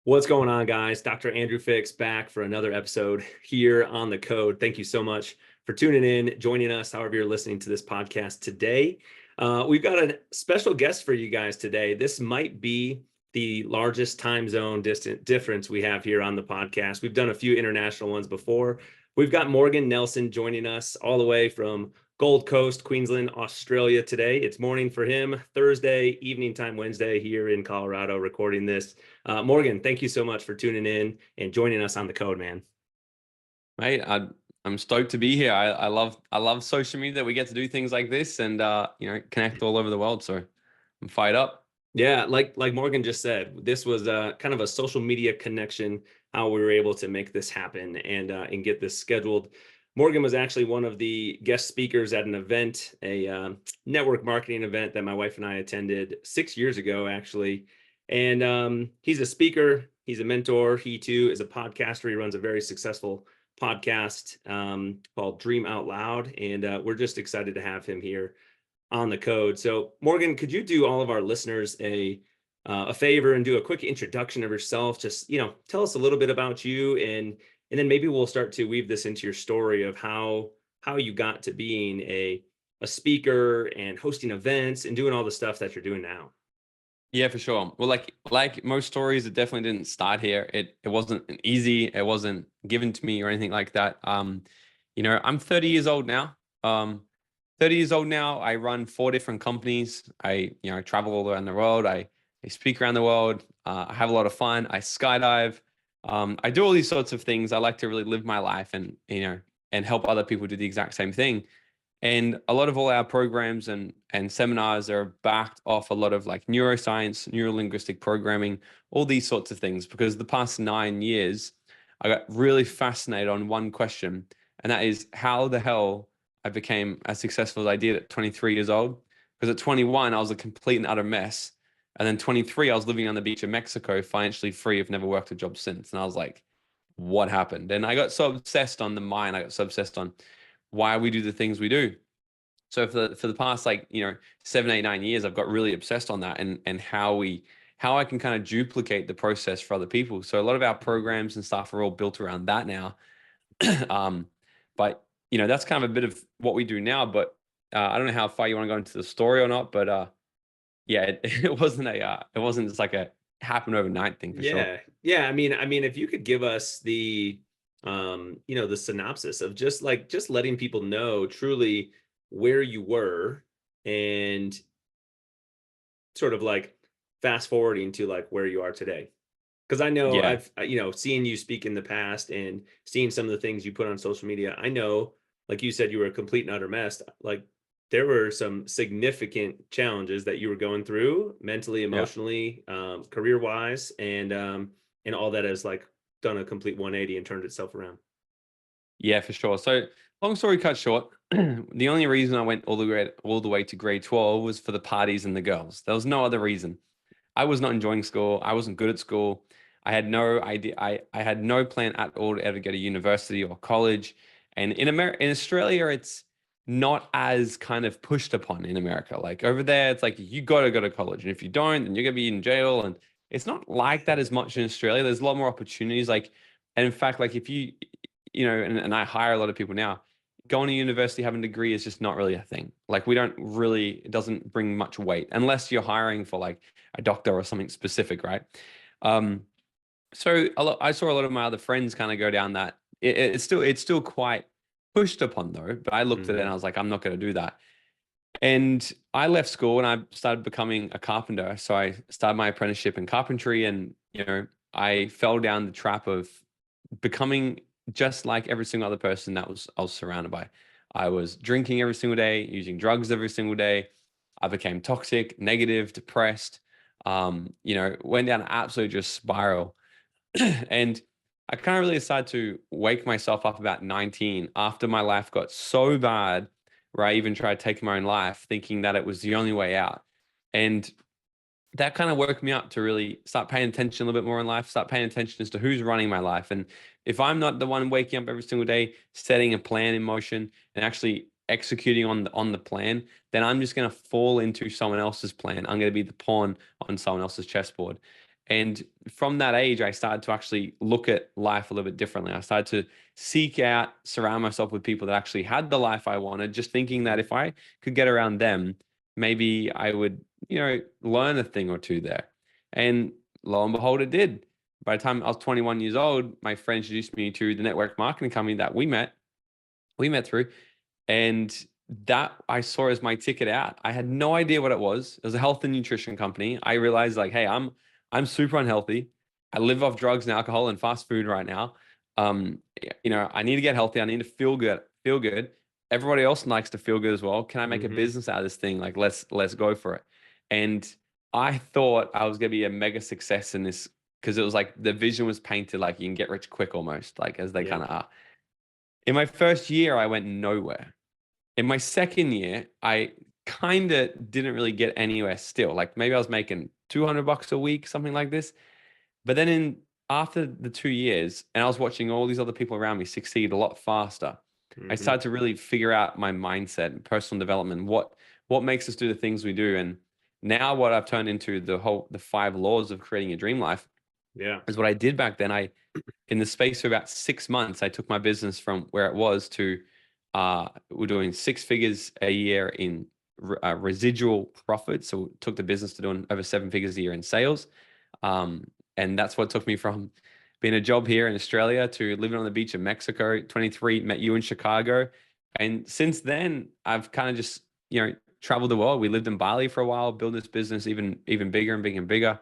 What's going on, guys? Dr. Andrew Fix back for another episode here on The Code. Thank you so much for tuning in, joining us, however you're listening to this podcast today. We've got a special guest for you guys today. This might be the largest time zone difference we have here on the podcast. We've done a few international ones before. We've got Morgan Nelson joining us all the way from Gold Coast, Queensland, Australia today. It's morning for him, Thursday, evening time Wednesday here in Colorado, recording this. Morgan, thank you so much for tuning in and joining us on The Code, man. Mate, I'm stoked to be here. I love social media. We get to do things like this and connect all over the world. So I'm fired up. Yeah, like Morgan just said, this was kind of a social media connection, how we were able to make this happen and get this scheduled. Morgan was actually one of the guest speakers at an event, a network marketing event that my wife and I attended 6 years ago, actually. And he's a speaker, he's a mentor. He too is a podcaster. He runs a very successful podcast called Dream Out Loud, and we're just excited to have him here on The Code. So Morgan, could you do all of our listeners a favor and do a quick introduction of yourself? Just, tell us a little bit about you, and then maybe we'll start to weave this into your story of how you got to being a speaker and hosting events and doing all the stuff that you're doing now. Yeah, for sure. Well, like most stories, it definitely didn't start here. It wasn't an easy. It wasn't given to me or anything like that. I'm 30 years old now. 30 years old now. I run 4 different companies. I travel all around the world. I speak around the world. I have a lot of fun. I skydive. I do all these sorts of things. I like to really live my life and help other people do the exact same thing. And a lot of all our programs and seminars are backed off a lot of like neuroscience, neurolinguistic programming, all these sorts of things. Because the past 9 years, I got really fascinated on one question, and that is how the hell I became as successful as I did at 23 years old. Because at 21, I was a complete and utter mess. And then 23, I was living on the beach of Mexico, financially free. I've never worked a job since. And I was like, what happened? And I got so obsessed on the mind. I got so obsessed on why we do the things we do. So for the past 7, 8, 9 years, I've got really obsessed on that and how I can kind of duplicate the process for other people. So a lot of our programs and stuff are all built around that now. But that's kind of a bit of what we do now. But I don't know how far you want to go into the story or not. But yeah, it wasn't just like a happen overnight thing for sure. Yeah. I mean, if you could give us the synopsis of just letting people know truly where you were and sort of like fast forwarding to like where you are today. Because I know Yeah. I've seen you speak in the past and seeing some of the things you put on social media. I know, like you said, you were a complete and utter mess. Like there were some significant challenges that you were going through mentally, Yeah. emotionally, career wise, and all that has like done a complete 180 and turned itself around. Yeah, for sure. So long story cut short, the only reason I went all the way to grade 12 was for the parties and the girls. There was no other reason. I was not enjoying school. I wasn't good at school. I had no idea. I had no plan at all to ever go to university or college. And in Australia, it's not as kind of pushed upon in America. Like over there, it's like you got to go to college, and if you don't, then you're gonna be in jail. And it's not like that as much in Australia. There's a lot more opportunities. And in fact, like if and I hire a lot of people now. Going to university, having a degree is just not really a thing. Like it doesn't bring much weight unless you're hiring for like a doctor or something specific, right? I saw a lot of my other friends kind of go down that. It's still quite pushed upon though. But I looked at it and I was like, I'm not going to do that. And I left school and I started becoming a carpenter. So I started my apprenticeship in carpentry, and I fell down the trap of becoming just like every single other person I was surrounded by. I was drinking every single day, using drugs every single day. I became toxic, negative, depressed. Went down an absolute just spiral. And I kind of really decided to wake myself up about 19 after my life got so bad, where I even tried taking my own life, thinking that it was the only way out. And that kind of woke me up to really start paying attention a little bit more in life, start paying attention as to who's running my life. And if I'm not the one waking up every single day, setting a plan in motion and actually executing on the plan, then I'm just going to fall into someone else's plan. I'm going to be the pawn on someone else's chessboard. And from that age, I started to actually look at life a little bit differently. I started to seek out, surround myself with people that actually had the life I wanted, just thinking that if I could get around them, maybe I would, learn a thing or two there. And lo and behold, it did. By the time I was 21 years old, my friend introduced me to the network marketing company that we met through. And that I saw as my ticket out. I had no idea what it was. It was a health and nutrition company. I realized like, hey, I'm super unhealthy. I live off drugs and alcohol and fast food right now. I need to get healthy. I need to feel good. Feel good. Everybody else likes to feel good as well. Can I make a business out of this thing? Like, let's go for it. And I thought I was gonna be a mega success in this because it was like the vision was painted like you can get rich quick almost, like as they kind of are. In my first year, I went nowhere. In my second year, I kind of didn't really get anywhere still. Like maybe I was making $200 a week, something like this. But then after the 2 years, and I was watching all these other people around me succeed a lot faster, I started to really figure out my mindset and personal development, what makes us do the things we do. And now what I've turned into the 5 laws of creating a dream life is what I did back then. In the space of about 6 months, I took my business from where it was to we're doing 6 figures a year in residual profit. So took the business to doing over 7 figures a year in sales. And that's what took me from being a job here in Australia to living on the beach in Mexico. 23, met you in Chicago. And since then, I've kind of just, traveled the world. We lived in Bali for a while, built this business even bigger and bigger and bigger.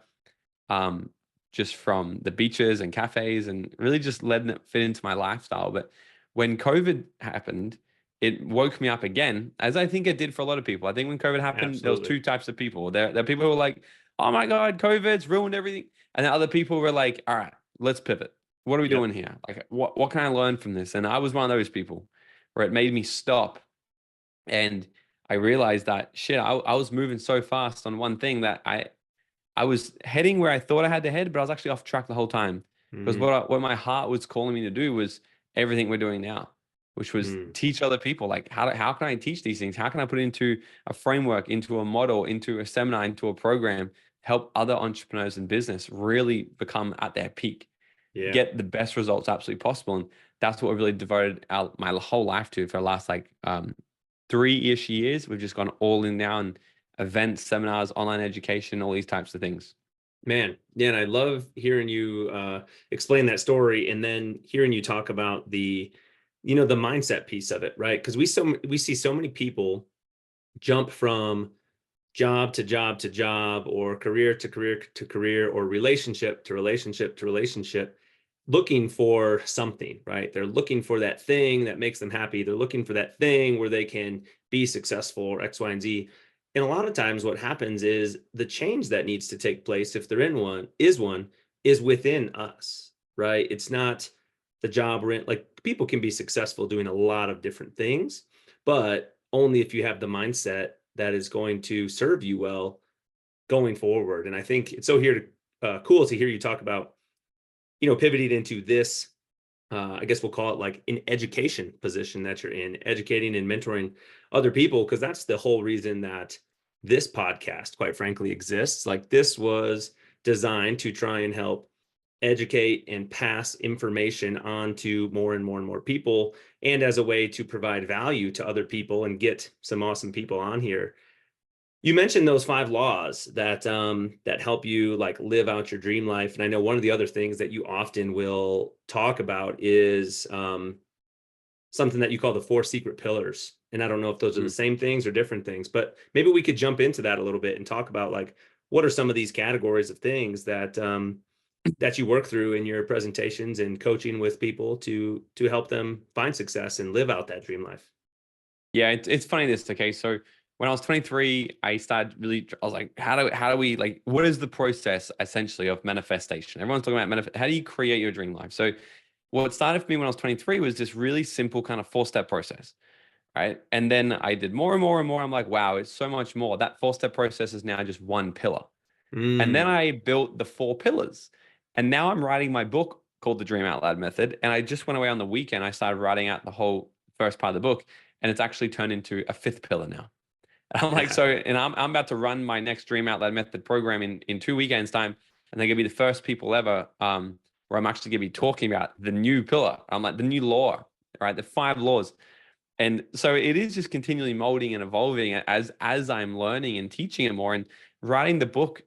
Just from the beaches and cafes and really just letting it fit into my lifestyle. But when COVID happened, it woke me up again, as I think it did for a lot of people. I think when COVID happened, there was 2 types of people. There are people who were like, oh my God, COVID's ruined everything. And then other people were like, all right, let's pivot. What are we doing here? Like, what can I learn from this? And I was one of those people where it made me stop. And I realized that shit, I was moving so fast on one thing that I was heading where I thought I had to head, but I was actually off track the whole time. Because what my heart was calling me to do was everything we're doing now, which was teach other people. Like, how can I teach these things? How can I put it into a framework, into a model, into a seminar, into a program, help other entrepreneurs in business really become at their peak, get the best results absolutely possible. And that's what we really devoted my whole life to for the last 3-ish years. We've just gone all in now and events, seminars, online education, all these types of things. Man, yeah, and I love hearing you explain that story, and then hearing you talk about the mindset piece of it, right? Because we see so many people jump from job to job to job, or career to career to career, or relationship to relationship to relationship, looking for something, right? They're looking for that thing that makes them happy. They're looking for that thing where they can be successful, or X, Y, and Z. And a lot of times what happens is the change that needs to take place, if they're in one, is within us, right? It's not the job we're in. Like, people can be successful doing a lot of different things, but only if you have the mindset that is going to serve you well going forward. And I think it's so cool to hear you talk about, pivoting into this, I guess we'll call it like an education position that you're in, educating and mentoring other people, because that's the whole reason that this podcast, quite frankly, exists. Like, this was designed to try and help educate and pass information on to more and more and more people, and as a way to provide value to other people and get some awesome people on here. You mentioned those 5 laws that help you like live out your dream life. And I know one of the other things that you often will talk about is something that you call the 4 secret pillars. And I don't know if those are the same things or different things, but maybe we could jump into that a little bit and talk about like, what are some of these categories of things that that you work through in your presentations and coaching with people to help them find success and live out that dream life. Yeah, it's funny this. Okay, so when I was 23, I was like, how do we, like, what is the process essentially of manifestation? Everyone's talking about how do you create your dream life? So what started for me when I was 23 was this really simple kind of 4-step process, right? And then I did more and more and more. I'm like, wow, it's so much more. That 4-step process is now just one pillar. And then I built the 4 pillars. And now I'm writing my book called The Dream Out Loud Method. And I just went away on the weekend. I started writing out the whole first part of the book, and it's actually turned into a 5th pillar now. And I'm like, and I'm about to run my next Dream Out Loud Method program in 2 weekends time. and they're going to be the first people ever where I'm actually going to be talking about the new pillar. I'm like the new law, right? The 5 laws. And so it is just continually molding and evolving as I'm learning and teaching it more. And writing the book,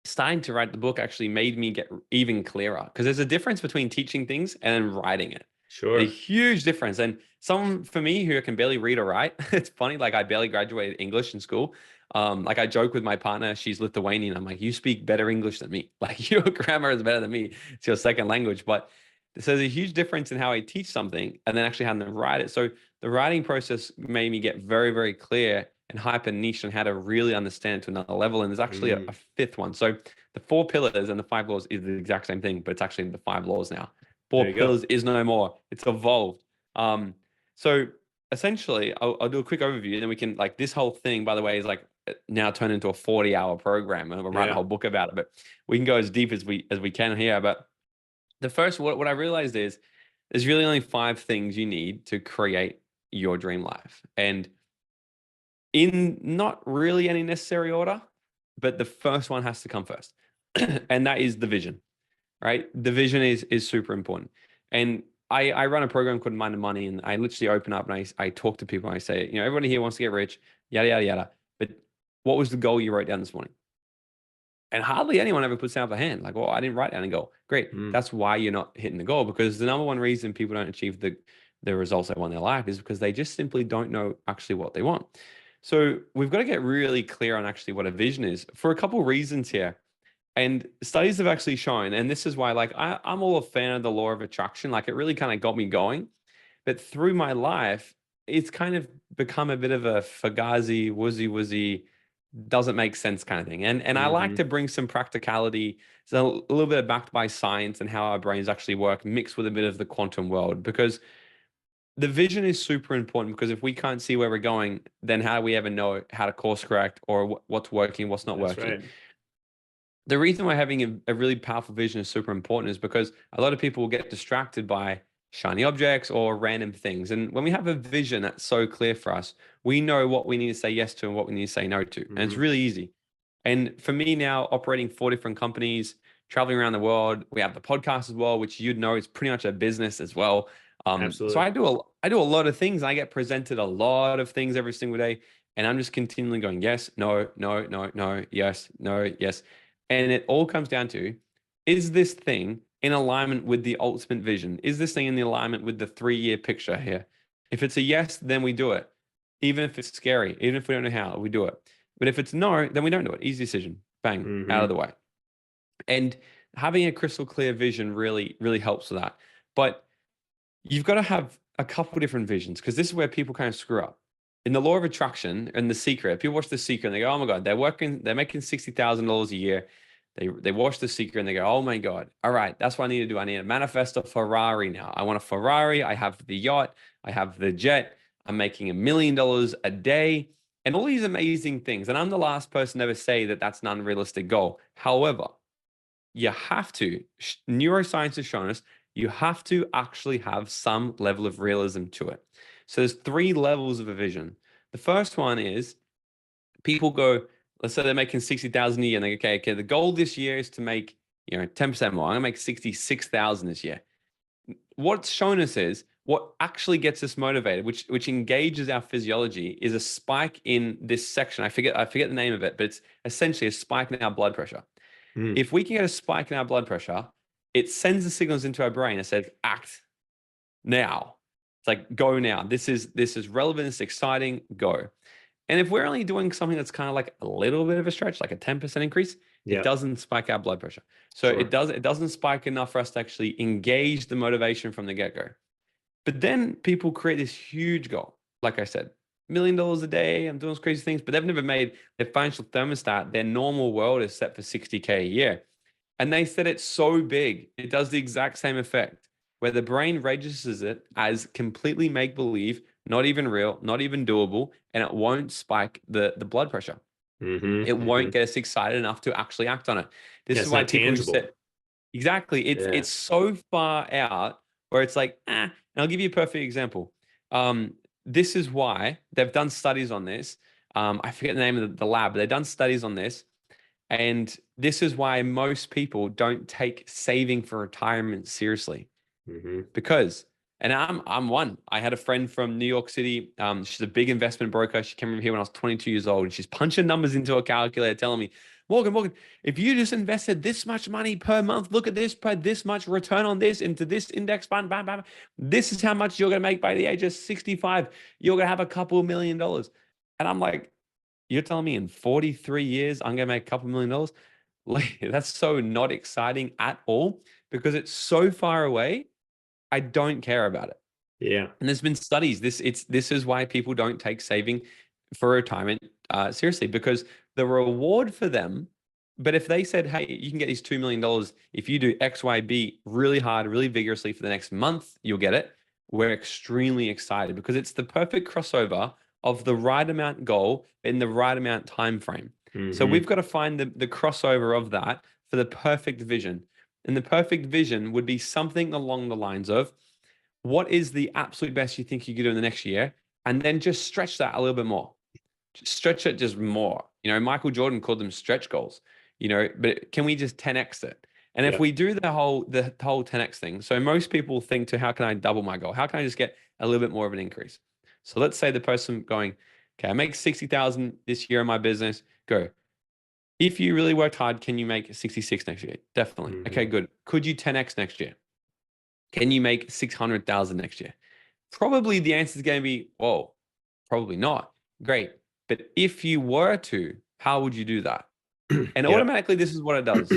starting to write the book actually made me get even clearer, because there's a difference between teaching things and writing it. A Sure. huge difference. And someone for me who can barely read or write, it's funny, like I barely graduated English in school. Like I joke with my partner, she's Lithuanian. I'm like, you speak better English than me. Like your grammar is better than me. It's your second language. But so there's a huge difference in how I teach something and then actually having to write it. So the writing process made me get very, very clear and hyper niche on how to really understand it to another level. And there's actually a 5th one. So the 4 pillars and the 5 laws is the exact same thing, but it's actually the 5 laws now. There 4 you go. pillars is no more. It's evolved. So essentially, I'll do a quick overview, and then we can, like, this whole thing, by the way, is like now turned into a 40-hour program, and we're writing a Yeah. whole book about it. But we can go as deep as we can here. But the first, what I realized is there's really only 5 things you need to create your dream life, and in not really any necessary order, but the first one has to come first, and that is the vision. Right? The vision is super important. And I run a program called Mind and Money, and I literally open up and I talk to people and I say, everybody here wants to get rich, yada, yada, yada. But what was the goal you wrote down this morning? And hardly anyone ever puts down their hand. Like, well, I didn't write down a goal. Great. Mm. That's why you're not hitting the goal, because the number one reason people don't achieve the results they want in their life is because they just simply don't know actually what they want. So we've got to get really clear on actually what a vision is for a couple of reasons here. And studies have actually shown, and this is why, like, I'm all a fan of the law of attraction. Like, it really kind of got me going. But through my life, it's kind of become a bit of a fugazi, woozy, doesn't make sense kind of thing. And I like to bring some practicality, so a little bit backed by science and how our brains actually work, mixed with a bit of the quantum world, because the vision is super important. Because if we can't see where we're going, then how do we ever know how to course correct or what's working, what's not That's working? right. The reason why having a really powerful vision is super important is because a lot of people will get distracted by shiny objects or random things. And when we have a vision that's so clear for us, we know what we need to say yes to and what we need to say no to. And it's really easy. And for me now, operating 4 different companies, traveling around the world, we have the podcast as well, which you'd know is pretty much a business as well. So Absolutely. I do a lot of things. I get presented a lot of things every single day, and I'm just continually going yes, no, no, no, no, yes, no, yes. And it all comes down to, is this thing in alignment with the ultimate vision? Is this thing in the alignment with the 3-year picture here? If it's a yes, then we do it. Even if it's scary, even if we don't know how, we do it. But if it's no, then we don't do it. Easy decision. Bang, out of the way. And having a crystal clear vision really, really helps with that. But you've got to have a couple different visions, because this is where people kind of screw up. In the law of attraction and The Secret, people watch The Secret and they go, oh my God, they're making $60,000 a year. They watch The Secret and they go, oh my God, all right, that's what I need to do. I need to manifest a Ferrari now. I want a Ferrari. I have the yacht. I have the jet. I'm making $1 million a day and all these amazing things. And I'm the last person to ever say that that's an unrealistic goal. However, you have to, neuroscience has shown us, you have to actually have some level of realism to it. So there's 3 levels of a vision. The first one is people go, let's say they're making 60,000 a year and they go, okay, the goal this year is to make, 10% more. I'm gonna make 66,000 this year. What's shown us is what actually gets us motivated, which engages our physiology, is a spike in this section. I forget the name of it, but it's essentially a spike in our blood pressure. If we can get a spike in our blood pressure, it sends the signals into our brain. It says, act now. It's like, go now. This is relevant. It's exciting. Go. And if we're only doing something that's kind of like a little bit of a stretch, like a 10% increase, it doesn't spike our blood pressure. So it doesn't spike enough for us to actually engage the motivation from the get-go. But then people create this huge goal. Like I said, $1 million a day, I'm doing those crazy things, but they've never made their financial thermostat, their normal world is set for 60K a year. And they said it's so big, it does the exact same effect, where the brain registers it as completely make-believe, not even real, not even doable, and it won't spike the blood pressure. It won't get us excited enough to actually act on it. This is It's why not people just tangible. said, exactly, it's so far out where it's like, and I'll give you a perfect example. This is why they've done studies on this. I forget the name of the lab, but they've done studies on this. And this is why most people don't take saving for retirement seriously. Because, and I'm one. I had a friend from New York City. She's a big investment broker. She came over here when I was 22 years old, and she's punching numbers into a calculator, telling me, Morgan, if you just invested this much money per month, look at this, put this much return on this into this index fund, bam, bam, this is how much you're going to make by the age of 65. You're going to have a couple $1,000,000. And I'm like, you're telling me in 43 years, I'm going to make a couple $1,000,000? Like, that's so not exciting at all because it's so far away. I don't care about it. Yeah. And there's been studies. This is why people don't take saving for retirement seriously, because the reward for them. But if they said, hey, you can get these $2 million if you do X, Y, B really hard, really vigorously for the next month, you'll get it. We're extremely excited because it's the perfect crossover of the right amount goal in the right amount time frame. So we've got to find the crossover of that for the perfect vision. And the perfect vision would be something along the lines of, what is the absolute best you think you could do in the next year? And then just stretch that a little bit more. Just stretch it just more. Michael Jordan called them stretch goals, but can we just 10x it? And if we do the whole 10x thing, so most people think to, how can I double my goal? How can I just get a little bit more of an increase? So let's say the person going, okay, I make 60,000 this year in my business. Go. If you really worked hard, can you make 66 next year? Definitely. Okay, good. Could you 10x next year? Can you make 600,000 next year? Probably the answer is going to be, whoa, probably not. Great. But if you were to, how would you do that? And automatically, this is what it does.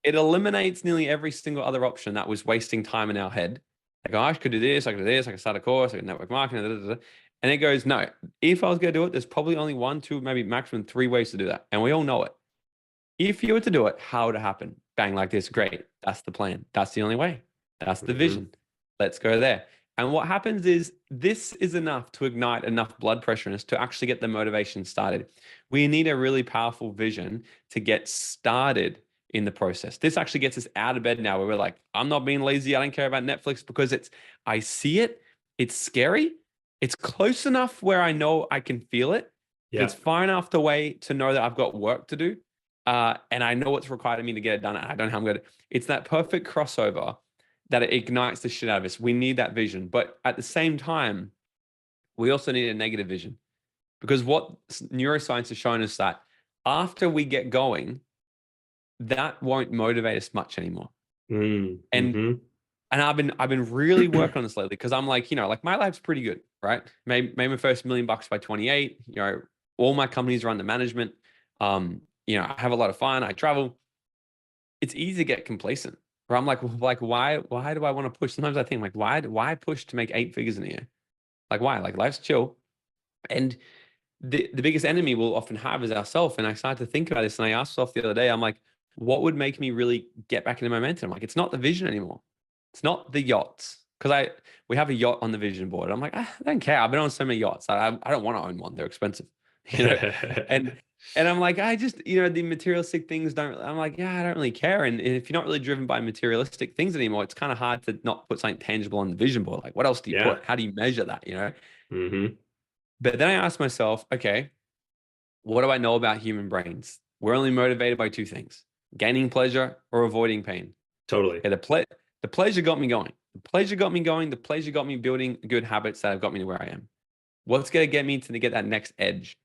It eliminates nearly every single other option that was wasting time in our head. Like, oh, I could do this, I could do this, I could start a course, I could network marketing, da, da, da. And it goes, no, if I was going to do it, there's probably only 1, 2, maybe maximum 3 ways to do that. And we all know it. If you were to do it, how would it happen? Bang, like this. Great. That's the plan. That's the only way. That's the vision. Let's go there. And what happens is, this is enough to ignite enough blood pressure in us to actually get the motivation started. We need a really powerful vision to get started in the process. This actually gets us out of bed now, where we're like, I'm not being lazy. I don't care about Netflix because I see it. It's scary. It's close enough where I know I can feel it. Yeah. It's far enough away to know that I've got work to do. And I know what's required of me to get it done. And I don't know how I'm going to. It's that perfect crossover that it ignites the shit out of us. We need that vision. But at the same time, we also need a negative vision, because what neuroscience has shown us that after we get going, that won't motivate us much anymore. And I've been really working on this lately, because I'm like, like my life's pretty good, right? Made my first $1 million by 28. All my companies are under management. I have a lot of fun. I travel. It's easy to get complacent. Where I'm like, why do I want to push? Sometimes I think, like, why push to make 8 figures in a year? Like, why? Like, life's chill. And the biggest enemy we'll often have is ourselves. And I started to think about this, and I asked myself the other day, I'm like, what would make me really get back into momentum? Like, it's not the vision anymore. It's not the yachts. Because we have a yacht on the vision board. I'm like, I don't care. I've been on so many yachts. I don't want to own one. They're expensive. And I'm like, I just, the materialistic things I'm like, yeah, I don't really care. And if you're not really driven by materialistic things anymore, it's kind of hard to not put something tangible on the vision board. Like, what else do you put? How do you measure that, But then I asked myself, okay, what do I know about human brains? We're only motivated by 2 things: gaining pleasure or avoiding pain. Totally. Okay, the pleasure got me going. The pleasure got me going. The pleasure got me building good habits that have got me to where I am. What's going to get me to get that next edge?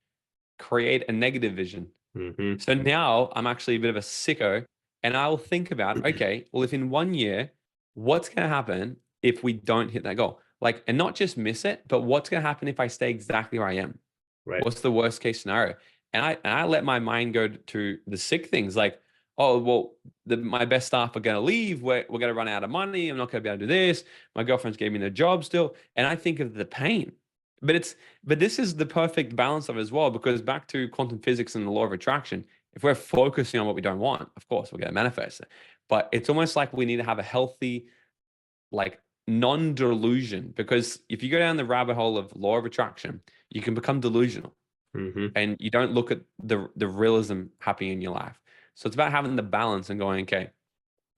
Create a negative vision. So now I'm actually a bit of a sicko, and I'll think about, okay, well, if in 1 year, what's going to happen if we don't hit that goal? Like, and not just miss it, but what's going to happen if I stay exactly where I am? Right. What's the worst case scenario? And I let my mind go to the sick things, like, oh, well, my best staff are going to leave. We're going to run out of money. I'm not going to be able to do this. My girlfriend's giving me the job still. And I think of the pain. But this is the perfect balance of it as well, because back to quantum physics and the law of attraction, if we're focusing on what we don't want, of course, we're going to manifest it. But it's almost like we need to have a healthy, like, non-delusion, because if you go down the rabbit hole of law of attraction, you can become delusional and you don't look at the realism happening in your life. So it's about having the balance and going, okay,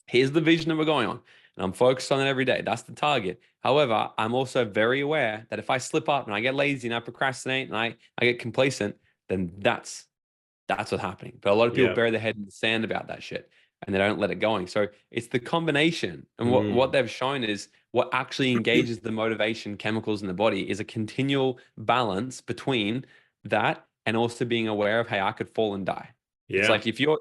here's the vision that we're going on, and I'm focused on it every day. That's the target. However, I'm also very aware that if I slip up and I get lazy and I procrastinate and I get complacent, then that's That's what's happening. But a lot of people Yeah. bury their head in the sand about that shit and they don't let it going. So it's the combination. And what Mm. they've shown is what actually engages the motivation chemicals in the body is a continual balance between that and also being aware of, hey, I could fall and die. It's Yeah. like if your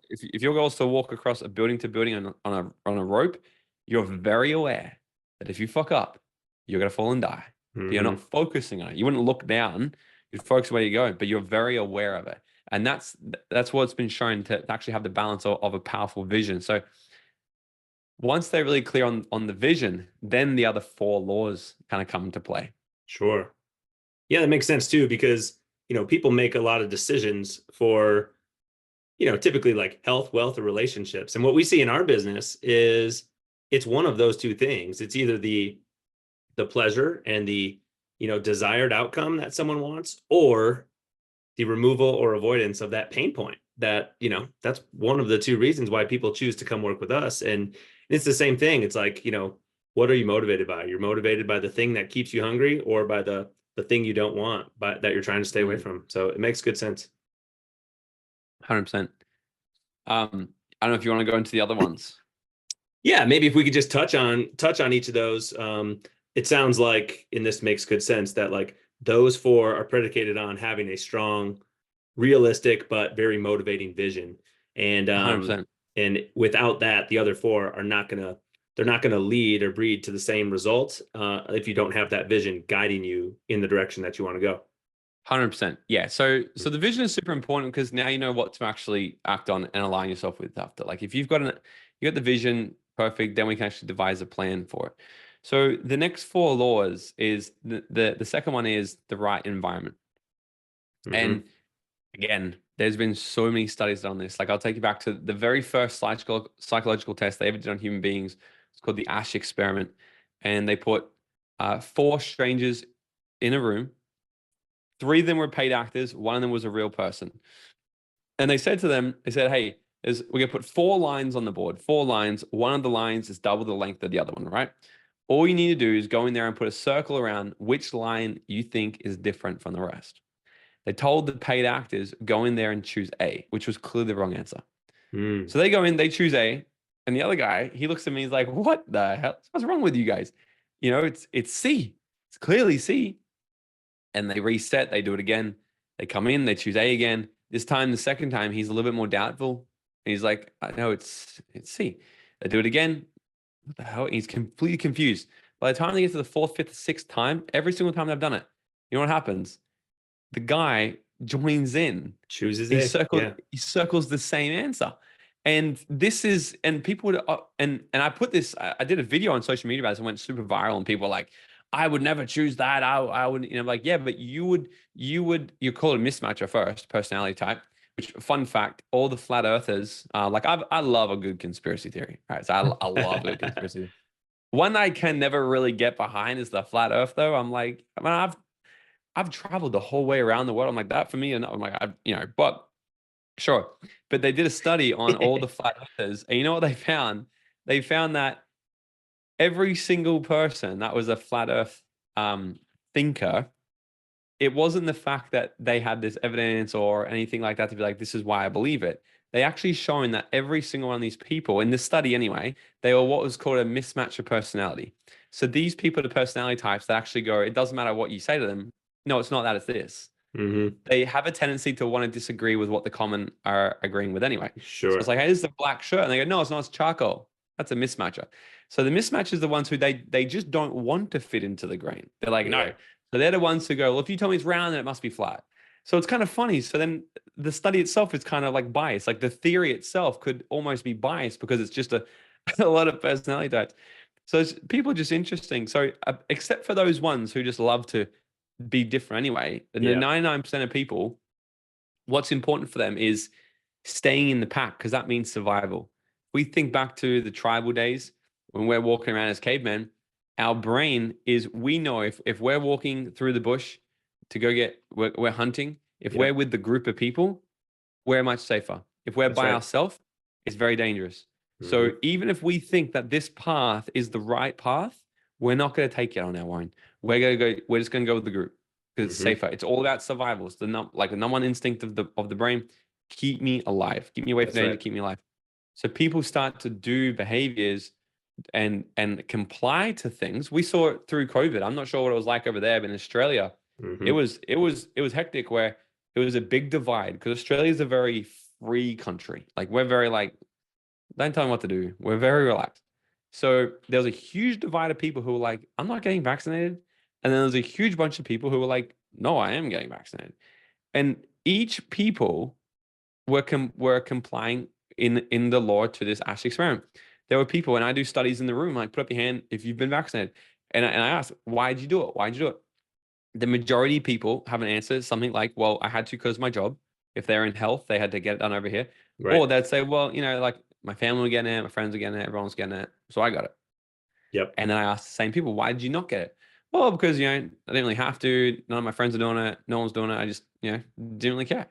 goal is to walk across a building to building on a rope, you're very aware that if you fuck up, you're gonna fall and die. But you're not Hmm. focusing on it. You wouldn't look down, you'd focus where you go, but you're very aware of it. And that's what's been shown to actually have the balance of a powerful vision. So once they're really clear on the vision, then the other four laws kind of come into play. Sure. Yeah, that makes sense too, because, people make a lot of decisions for, typically like health, wealth, or relationships. And what we see in our business is it's one of those two things. It's either the pleasure and the, desired outcome that someone wants, or the removal or avoidance of that pain point that, that's one of the two reasons why people choose to come work with us. And it's the same thing. It's like, what are you motivated by? You're motivated by the thing that keeps you hungry, or by the thing you don't want, but that you're trying to stay away Mm, from. So it makes good sense. 100%. I don't know if you want to go into the other ones. Yeah, maybe if we could just touch on each of those. It sounds like, and this makes good sense, that like those four are predicated on having a strong, realistic but very motivating vision. And 100%. without that, the other four are not gonna they're not gonna lead or breed to the same result if you don't have that vision guiding you in the direction that you want to go. 100%. Yeah. So the vision is super important because now you know what to actually act on and align yourself with after. Like if you got the vision perfect, then we can actually devise a plan for it. So the next four laws is the second one is the right environment. Hmm. And again, there's been so many studies on this. Like I'll take you back to the very first psychological test they ever did on human beings. It's called the Ash experiment. And they put four strangers in a room. Three of them were paid actors. One of them was a real person. And they said to them, they said, hey, we're going to put four lines on the board, four lines. One of the lines is double the length of the other one, right? All you need to do is go in there and put a circle around which line you think is different from the rest. They told the paid actors, go in there and choose A, which was clearly the wrong answer. Mm. So they go in, they choose A, and the other guy, he looks at me, he's like, what the hell? What's wrong with you guys? It's C. It's clearly C. And they reset, they do it again. They come in, they choose A again. This time, the second time, he's a little bit more doubtful. And he's like, no, it's C. They do it again. What the hell? He's completely confused. By the time they get to the fourth, fifth, sixth time, every single time they've done it, you know what happens? The guy joins in. Chooses A. Yeah. He circles the same answer. And this is, and people would, and I put this, I did a video on social media about this and went super viral, and people were like, I would never choose that. I would, like, yeah, but you call it a mismatch at first, personality type, which fun fact, all the flat earthers, like I love a good conspiracy theory. Right. So I love a good conspiracy theory. One I can never really get behind is the flat earth though. I'm like, I mean, I've traveled the whole way around the world. I'm like, that for me, and I'm like, but sure. But they did a study on all the flat earthers, and you know what they found? They found that every single person that was a flat earth thinker, it wasn't the fact that they had this evidence or anything like that to be like, this is why I believe it. They actually shown that every single one of these people in this study anyway, they were what was called a mismatch of personality. So these people are the personality types that actually go, it doesn't matter what you say to them. No, it's not that, it's this. Hmm. They have a tendency to want to disagree with what the common are agreeing with anyway. So it's Sure. like, hey, this is a black shirt. And they go, no, it's not, it's charcoal. That's a mismatcher. So the mismatch is the ones who they just don't want to fit into the grain. They're like, Yeah. no. So they're the ones who go, well, if you tell me it's round, then it must be flat. So it's kind of funny. So then the study itself is kind of like biased. Like the theory itself could almost be biased because it's just a lot of personality types. So people are just interesting. So except for those ones who just love to be different anyway, and the Yeah. 99% of people, what's important for them is staying in the pack because that means survival. We think back to the tribal days when we're walking around as cavemen, our brain is, we know if we're walking through the bush to go we're hunting, if Yep. we're with the group of people, we're much safer. If we're That's by right. ourselves, it's very dangerous. So Hmm. even if we think that this path is the right path, we're not going to take it on our own. We're just going to go with the group because it's Hmm. safer. It's all about survival. It's the number one instinct of the brain. keep me alive, keep me away from That's danger, right. keep me alive. So people start to do behaviors and comply to things. We saw it through COVID. I'm not sure what it was like over there, but in Australia, it Hmm. was it was it was hectic where it was a big divide because Australia is a very free country. Like we're very like, don't tell me what to do. We're very relaxed. So there was a huge divide of people who were like, I'm not getting vaccinated. And then there was a huge bunch of people who were like, no, I am getting vaccinated. And each people were complying in the law to this Ash experiment. There were people, and I do studies in the room, like put up your hand if you've been vaccinated. And I asked, why did you do it? Why did you do it? The majority of people have an answer, something like, well, I had to because of my job. If they're in health, they had to get it done over here. Right. Or they'd say, well, like my family were getting it, my friends were getting it, everyone's getting it. So I got it. Yep. And then I asked the same people, why did you not get it? Well, because, I didn't really have to. None of my friends are doing it. No one's doing it. I just, didn't really care.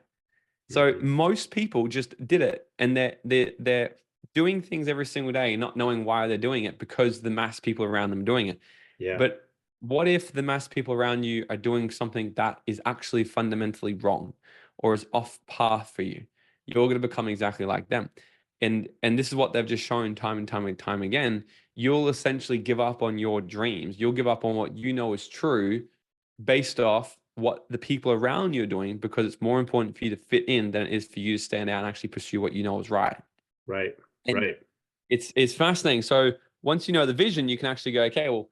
So Hmm. most people just did it, and they're doing things every single day, not knowing why they're doing it because the mass people around them are doing it. Yeah. But what if the mass people around you are doing something that is actually fundamentally wrong or is off path for you? You're going to become exactly like them. And this is what they've just shown time and time and time again. You'll essentially give up on your dreams. You'll give up on what you know is true based off what the people around you are doing because it's more important for you to fit in than it is for you to stand out and actually pursue what you know is right. Right. And Right. it's fascinating. So once you know the vision, you can actually go, okay, well,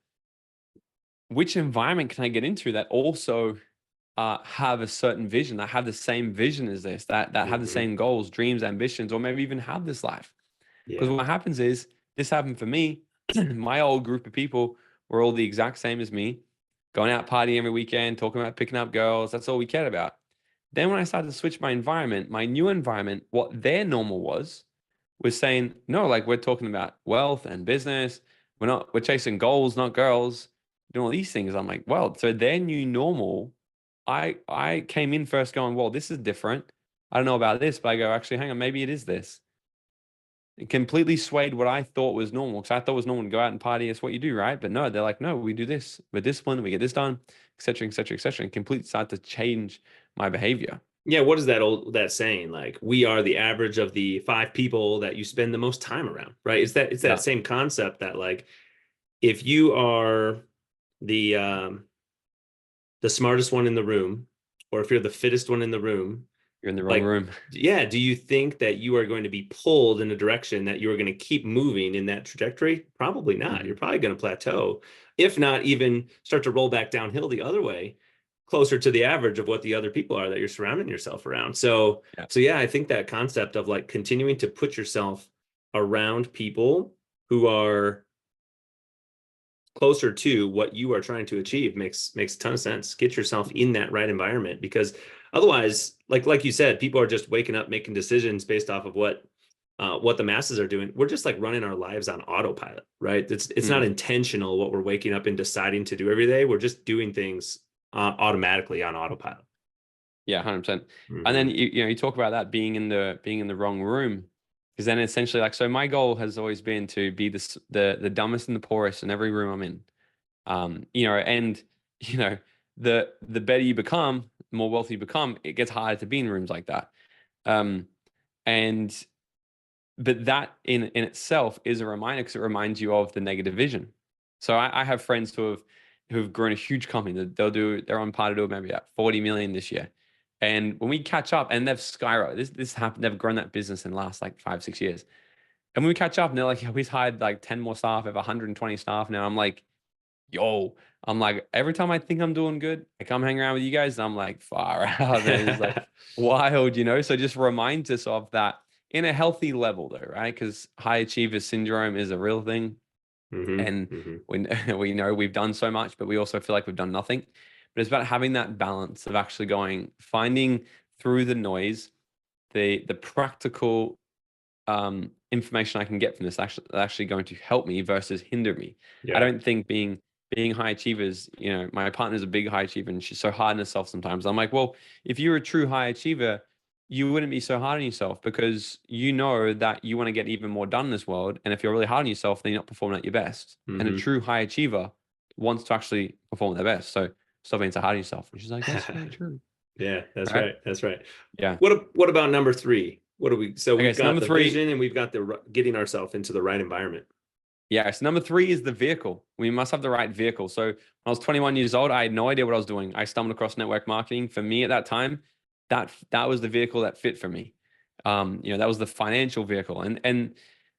which environment can I get into that also have a certain vision, that have the same vision as this, that have the Hmm. same goals, dreams, ambitions, or maybe even have this life? Because Yeah. what happens is this happened for me. My old group of people were all the exact same as me, going out partying every weekend, talking about picking up girls. That's all we cared about. Then when I started to switch my environment, my new environment, what their normal was saying, no, like we're talking about wealth and business. We're chasing goals, not girls, doing all these things. I'm like, well, so their new normal, I came in first going, well, this is different. I don't know about this, but I go, actually, hang on, maybe it is this. It completely swayed what I thought was normal because I thought it was normal to go out and party. It's what you do, right? But no, they're like, no, we do this. We're disciplined. We get this done, etc., etc., etc., and completely start to change my behavior. Yeah. What is that saying? Like, we are the average of the five people that you spend the most time around, right? It's that Yeah, same concept that, like, if you are the the smartest one in the room, or if you're the fittest one in the room, you're in the wrong like, room. yeah, do you think that you are going to be pulled in a direction that you are going to keep moving in that trajectory? Probably not. You're Mhm. probably going to plateau, if not even start to roll back downhill the other way, closer to the average of what the other people are that you're surrounding yourself around. Yeah, So yeah, I think that concept of like continuing to put yourself around people who are closer to what you are trying to achieve makes a ton of sense. Get yourself in that right environment, because otherwise, like you said, people are just waking up making decisions based off of what the masses are doing. We're just like running our lives on autopilot, right? It's not Mm. intentional what we're waking up and deciding to do every day. We're just doing things automatically on autopilot. Yeah, 100%. And then Hmm. you talk about that being in the wrong room, because then essentially like so my goal has always been to be the dumbest and the poorest in every room I'm in. And you know the better you become, the more wealthy you become, it gets harder to be in rooms like that. Um, and but that in itself is a reminder because it reminds you of the negative vision. So I have friends who've grown a huge company. They're on par to do maybe at 40 million this year. And when we catch up, and they've skyrocketed, this happened, they've grown that business in the last like 5, 6 years. And when we catch up, and they're like, yeah, we've hired like 10 more staff, I have 120 staff now. I'm like, yo, I'm like, every time I think I'm doing good, I come hang around with you guys, and I'm like, far out, man. It's like wild. So just reminds us of that in a healthy level, though, right? Because high achiever syndrome is a real thing. Hmm. And Hmm. we know we've done so much, but we also feel like we've done nothing. But it's about having that balance of actually finding through the noise, the practical information I can get from this actually going to help me versus hinder me. I Yeah. don't think being high achievers, my partner's a big high achiever and she's so hard on herself sometimes. I'm like, well, if you're a true high achiever, you wouldn't be so hard on yourself because you know that you want to get even more done in this world. And if you're really hard on yourself, then you're not performing at your best. And a Hmm. true high achiever wants to actually perform at their best. So stop being so hard on yourself. And she's like, that's very true. Yeah, that's right? right. That's right. Yeah. What about number three? What do we, so Okay, we've so got number the three, vision and we've got the getting ourselves into the right environment. yeah, so number three is the vehicle. We must have the right vehicle. So when I was 21 years old, I had no idea what I was doing. I stumbled across network marketing. For me at that time, that was the vehicle that fit for me. That was the financial vehicle. And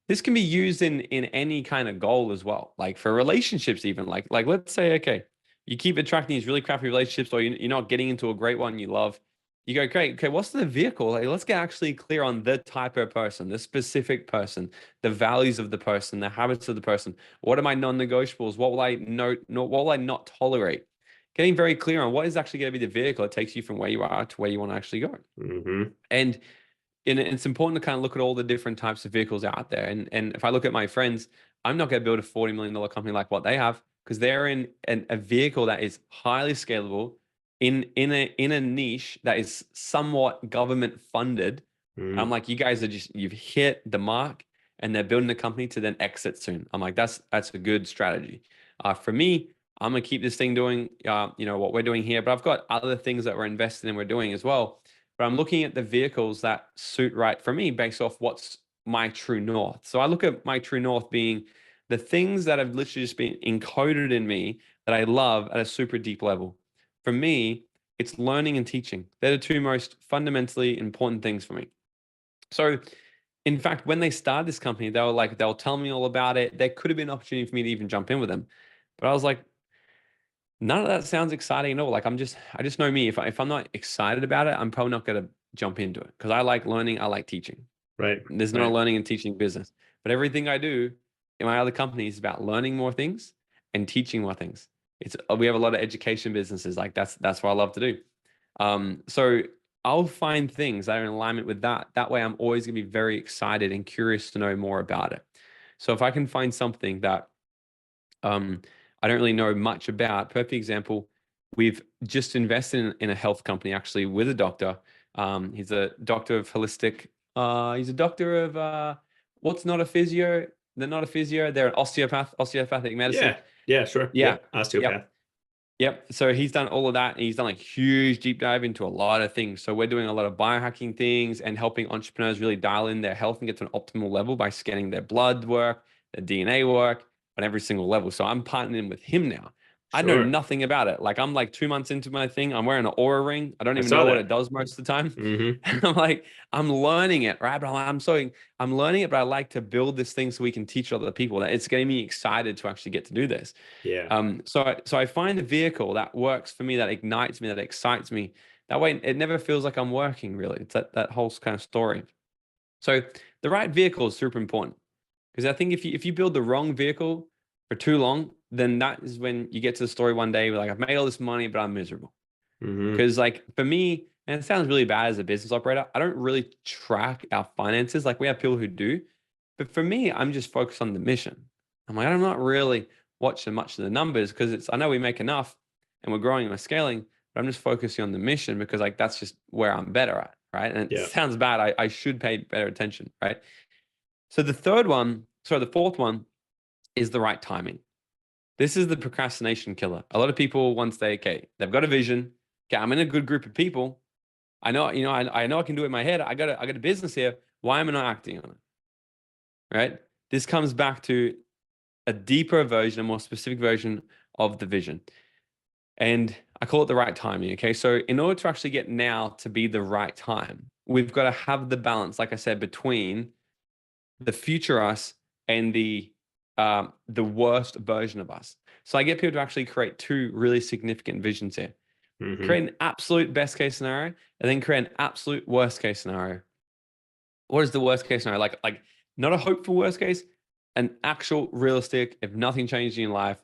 this can be used in any kind of goal as well. Like for relationships, even like let's say, okay, you keep attracting these really crappy relationships, or you're not getting into a great one you love. You go, great, okay, what's the vehicle? Like, let's get actually clear on the type of person, the specific person, the values of the person, the habits of the person. What are my non-negotiables? What will I what will I not tolerate? Getting very clear on what is actually going to be the vehicle that takes you from where you are to where you want to actually go. Mm-hmm. And it's important to kind of look at all the different types of vehicles out there. And if I look at my friends, I'm not going to build a $40 million company like what they have, because they're in a vehicle that is highly scalable in a niche that is somewhat government funded. I'm Mm-hmm. like, you guys are you've hit the mark, and they're building a company to then exit soon. I'm like, that's a good strategy. For me, I'm gonna keep this thing doing, what we're doing here, but I've got other things that we're invested in, we're doing as well. But I'm looking at the vehicles that suit right for me based off what's my true north. So I look at my true north being the things that have literally just been encoded in me that I love at a super deep level. For me, it's learning and teaching. They're the two most fundamentally important things for me. So, in fact, when they started this company, they were like, they'll tell me all about it. There could have been an opportunity for me to even jump in with them. But I was like, none of that sounds exciting at all. Like I just know me. If I'm not excited about it, I'm probably not going to jump into it, because I like learning. I like teaching. Right. There's not a Right. learning and teaching business, but everything I do in my other companies is about learning more things and teaching more things. We have a lot of education businesses. Like that's what I love to do. So I'll find things that are in alignment with that. That way, I'm always going to be very excited and curious to know more about it. So if I can find something that um, I don't really know much about. Perfect example, we've just invested in a health company actually with a doctor. He's a doctor of holistic. He's a doctor of what's not a physio. They're not a physio. They're an osteopath, osteopathic medicine. Yeah. Yeah. Sure. Yeah. Yep. Yep. Osteopath. Yep. So he's done all of that, and he's done like huge deep dive into a lot of things. So we're doing a lot of biohacking things and helping entrepreneurs really dial in their health and get to an optimal level by scanning their blood work, their DNA work on every single level. So I'm partnering with him now. I know Sure. nothing about it. Like I'm like 2 months into my thing. I'm wearing an aura ring. I don't I even saw know what it that. does most of the time. Mm-hmm. And I'm like, I'm learning it, right? But I'm learning it, but I like to build this thing so we can teach other people. That it's getting me excited to actually get to do this. Yeah. So I find a vehicle that works for me, that ignites me, that excites me. That way, it never feels like I'm working. Really, it's that whole kind of story. So the right vehicle is super important, because I think if you build the wrong vehicle for too long, then that is when you get to the story one day where like I've made all this money, but I'm miserable. Mm-hmm. Because like for me, and it sounds really bad as a business operator, I don't really track our finances. Like we have people who do, but for me, I'm just focused on the mission. I'm like, I'm not really watching much of the numbers, because I know we make enough and we're growing and we're scaling, but I'm just focusing on the mission because like that's just where I'm better at, right? And it Yeah. sounds bad. I should pay better attention, right? So the fourth one is the right timing. This is the procrastination killer. A lot of people, once they've got a vision. Okay, I'm in a good group of people. I know, I know I can do it in my head. I got a business here. Why am I not acting on it? Right? This comes back to a deeper version, a more specific version of the vision. And I call it the right timing. Okay. So in order to actually get now to be the right time, we've got to have the balance, like I said, between the future us and the worst version of us. So I get people to actually create two really significant visions here. Mm-hmm. Create an absolute best case scenario, and then create an absolute worst case scenario. What is the worst case scenario? Like not a hopeful worst case, an actual realistic, if nothing changed in your life,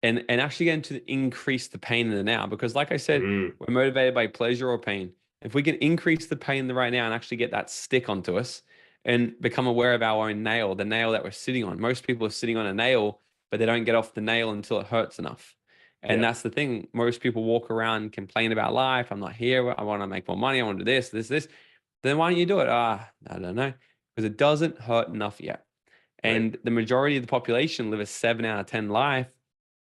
and actually getting to increase the pain in the now. Because like I said, Mm. we're motivated by pleasure or pain. If we can increase the pain in the right now and actually get that stick onto us and become aware of our own nail, the nail that we're sitting on. Most people are sitting on a nail, but they don't get off the nail until it hurts enough. And Yeah. that's the thing. Most people walk around and complain about life. I'm not here. I want to make more money. I want to do this. Then why don't you do it? I don't know. Because it doesn't hurt enough yet. Right. And the majority of the population live a 7 out of 10 life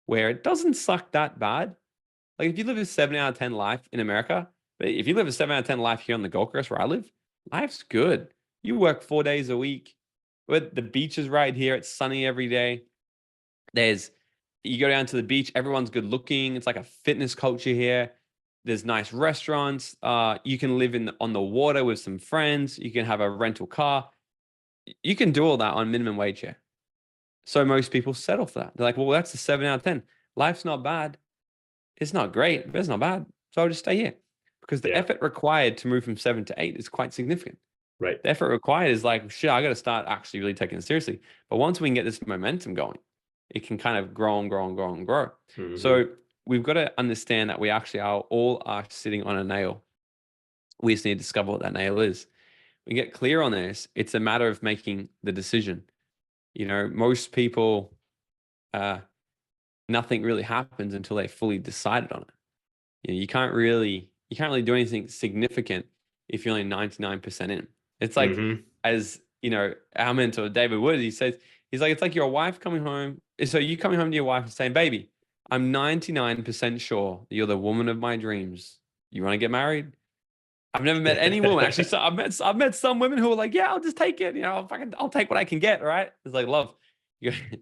where it doesn't suck that bad. Like if you live a 7 out of 10 life in America, But if you live a 7 out of 10 life here on the Gold Coast where I live, life's good. You work 4 days a week. But the beach is right here. It's sunny every day. You go down to the beach, everyone's good looking. It's like a fitness culture here. There's nice restaurants. You can live on the water with some friends. You can have a rental car. You can do all that on minimum wage here. So most people settle for that. They're like, well, that's a 7 out of 10. Life's not bad. It's not great, but it's not bad. So I'll just stay here. Because the effort required to move from 7 to 8 is quite significant. Right. The effort required is like, shit, I got to start actually really taking it seriously. But once we can get this momentum going, it can kind of grow and grow and grow and grow. Mm-hmm. So we've got to understand that we actually are sitting on a nail. We just need to discover what that nail is. We get clear on this. It's a matter of making the decision. Most people, nothing really happens until they fully decided on it. You can't really do anything significant if you're only 99% in. It's like, as our mentor David Wood, he's like, it's like your wife coming home. So you coming home to your wife and saying, baby, I'm 99% sure that you're the woman of my dreams. You want to get married? I've never met any woman. Actually, so I've met some women who are like, yeah, I'll just take it. I'll take what I can get. Right? It's like, love, you gotta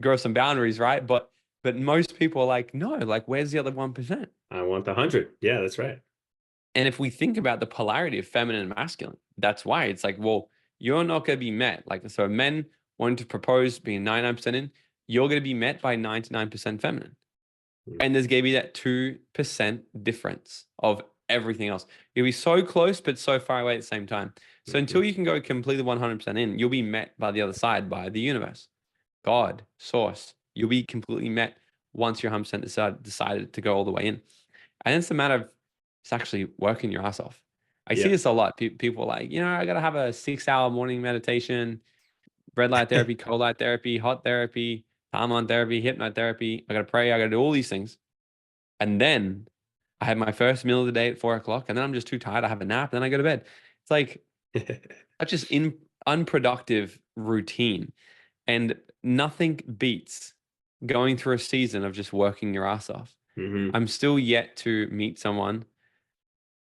grow some boundaries, right? But most people are like, no, like, where's the other 1%? I want the 100. Yeah, that's right. And if we think about the polarity of feminine and masculine, that's why it's like, well, you're not going to be met. Like, so men wanting to propose being 99% in, you're going to be met by 99% feminine. And there's going to be that 2% difference of everything else. You'll be so close, but so far away at the same time. So until you can go completely 100% in, you'll be met by the other side, by the universe, God, source. You'll be completely met once you're 100% decided to go all the way in. And it's a matter of, it's actually working your ass off. I see this a lot. People are like, I got to have a 6-hour morning meditation, red light therapy, cold light therapy, hot therapy, hormone therapy, hypnotherapy. I got to pray. I got to do all these things. And then I have my first meal of the day at 4 o'clock, and then I'm just too tired. I have a nap, and then I go to bed. It's like that's just unproductive routine. And nothing beats going through a season of just working your ass off. I'm still yet to meet someone